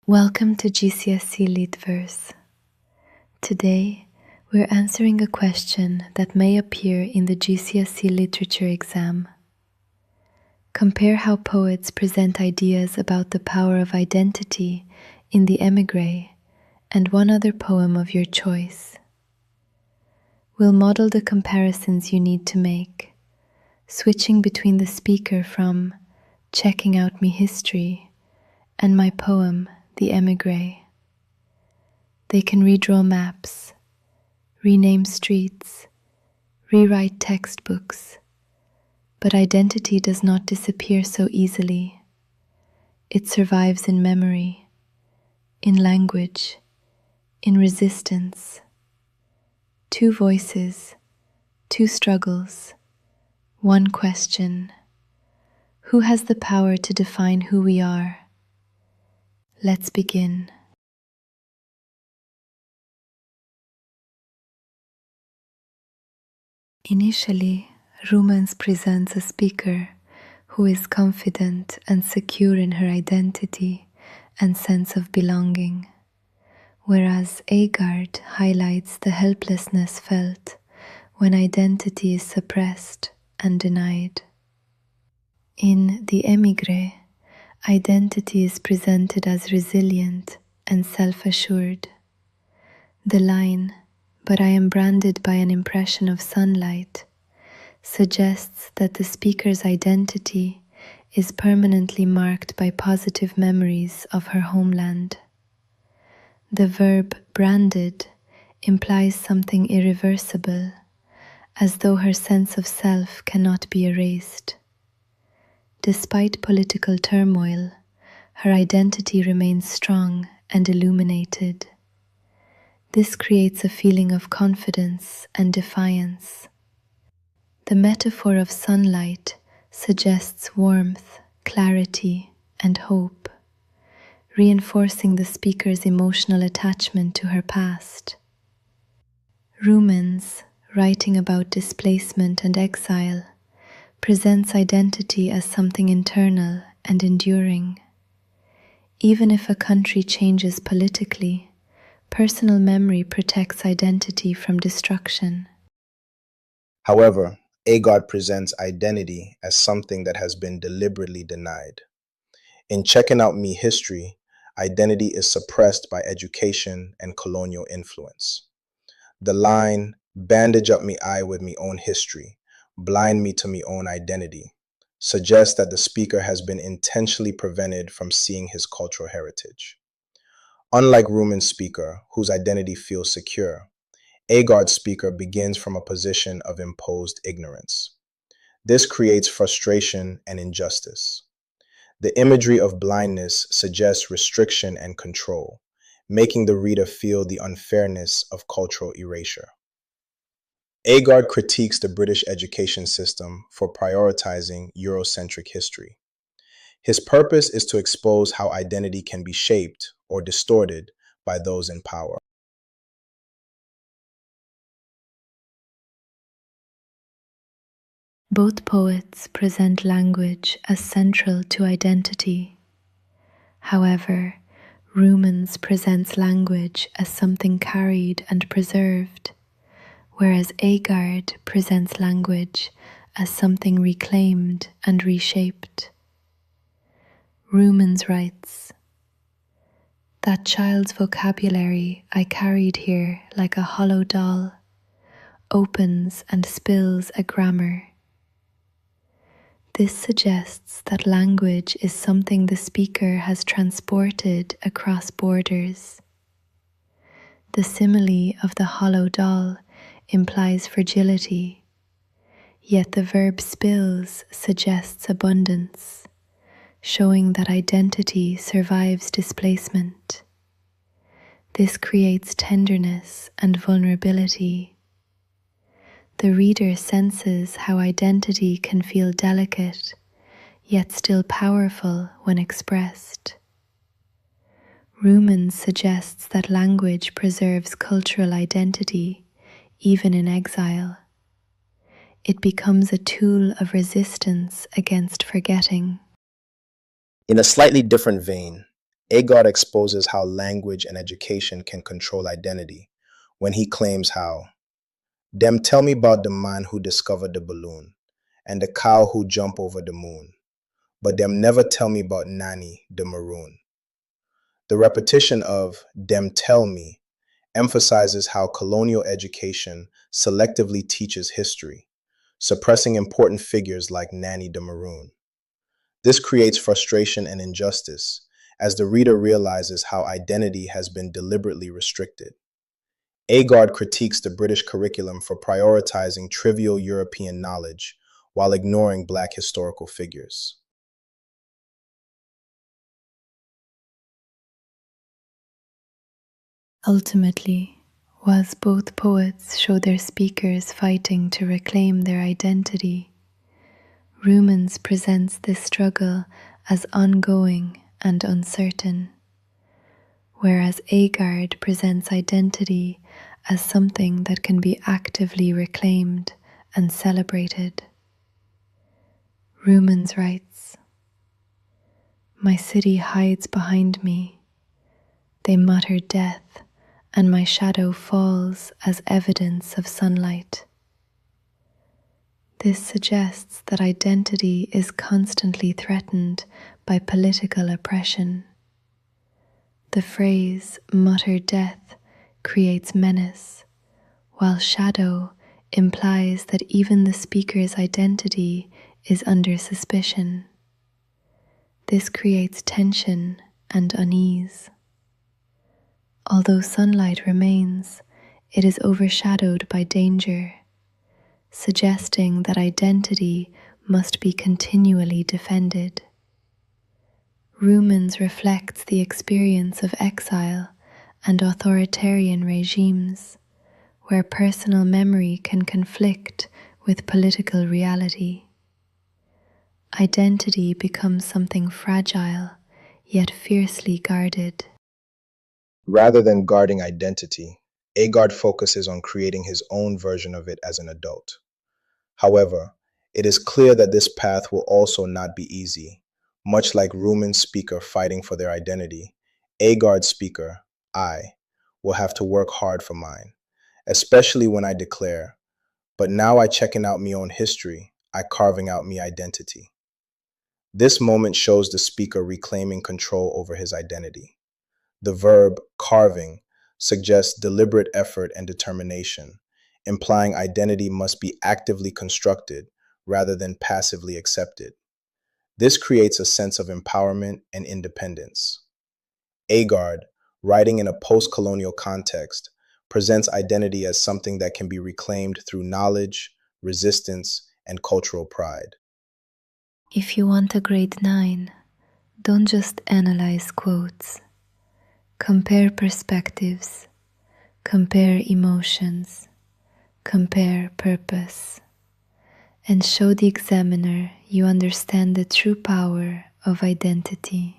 Welcome to GCSE LitVerse. Today, we're answering a question that may appear in the GCSE Literature exam. Compare how poets present ideas about the power of identity in the Émigrée and one other poem of your choice. We'll model the comparisons you need to make, switching between the speaker from Checking Out Me History and my poem, The Émigrée. They can redraw maps, rename streets, rewrite textbooks, but identity does not disappear so easily. It survives in memory, in language, in resistance. Two voices, two struggles, one question. Who has the power to define who we are? Let's begin. Initially, Rumens presents a speaker who is confident and secure in her identity and sense of belonging, whereas Agard highlights the helplessness felt when identity is suppressed and denied. In The Émigrée, identity is presented as resilient and self-assured. The line, "But I am branded by an impression of sunlight," suggests that the speaker's identity is permanently marked by positive memories of her homeland. The verb branded implies something irreversible, as though her sense of self cannot be erased. Despite political turmoil, her identity remains strong and illuminated. This creates a feeling of confidence and defiance. The metaphor of sunlight suggests warmth, clarity, and hope, reinforcing the speaker's emotional attachment to her past. Rumens, writing about displacement and exile, presents identity as something internal and enduring. Even if a country changes politically, personal memory protects identity from destruction. However, Agard presents identity as something that has been deliberately denied. In Checking Out Me History, identity is suppressed by education and colonial influence. The line, "Bandage up me eye with me own history, blind me to me own identity," suggests that the speaker has been intentionally prevented from seeing his cultural heritage. Unlike Rumens' speaker, whose identity feels secure, Agard's speaker begins from a position of imposed ignorance. This creates frustration and injustice. The imagery of blindness suggests restriction and control, making the reader feel the unfairness of cultural erasure. Agard critiques the British education system for prioritizing Eurocentric history. His purpose is to expose how identity can be shaped or distorted by those in power. Both poets present language as central to identity. However, Rumens presents language as something carried and preserved, whereas Agard presents language as something reclaimed and reshaped. Rumens writes, "That child's vocabulary I carried here like a hollow doll, opens and spills a grammar." This suggests that language is something the speaker has transported across borders. The simile of the hollow doll implies fragility, yet the verb spills suggests abundance, showing that identity survives displacement. This creates tenderness and vulnerability. The reader senses how identity can feel delicate, yet still powerful when expressed. Rumens suggests that language preserves cultural identity, even in exile. It becomes a tool of resistance against forgetting. In a slightly different vein, Agard exposes how language and education can control identity when he claims how, "Dem tell me about the man who discovered the balloon and the cow who jumped over the moon, but dem never tell me about Nanny the maroon." The repetition of "dem tell me" emphasizes how colonial education selectively teaches history, suppressing important figures like Nanny the maroon. This creates frustration and injustice as the reader realizes how identity has been deliberately restricted. Agard critiques the British curriculum for prioritizing trivial European knowledge while ignoring Black historical figures. Ultimately, whilst both poets show their speakers fighting to reclaim their identity, Rumens presents this struggle as ongoing and uncertain, whereas Agard presents identity as something that can be actively reclaimed and celebrated. Rumens writes, "My city hides behind me. They mutter death, and my shadow falls as evidence of sunlight." This suggests that identity is constantly threatened by political oppression. The phrase "mutter death" creates menace, while shadow implies that even the speaker's identity is under suspicion. This creates tension and unease. Although sunlight remains, it is overshadowed by danger, suggesting that identity must be continually defended. Rumens reflects the experience of exile and authoritarian regimes, where personal memory can conflict with political reality. Identity becomes something fragile, yet fiercely guarded. Rather than guarding identity, Agard focuses on creating his own version of it as an adult. However, it is clear that this path will also not be easy. Much like Rumens' speaker fighting for their identity, Agard's speaker, I, will have to work hard for mine, especially when I declare, "But now I checking out me own history, I carving out me identity." This moment shows the speaker reclaiming control over his identity. The verb carving suggests deliberate effort and determination, implying identity must be actively constructed rather than passively accepted. This creates a sense of empowerment and independence. Agard, writing in a post-colonial context, presents identity as something that can be reclaimed through knowledge, resistance, and cultural pride. If you want a grade 9, don't just analyze quotes. Compare perspectives, compare emotions, compare purpose, and show the examiner you understand the true power of identity.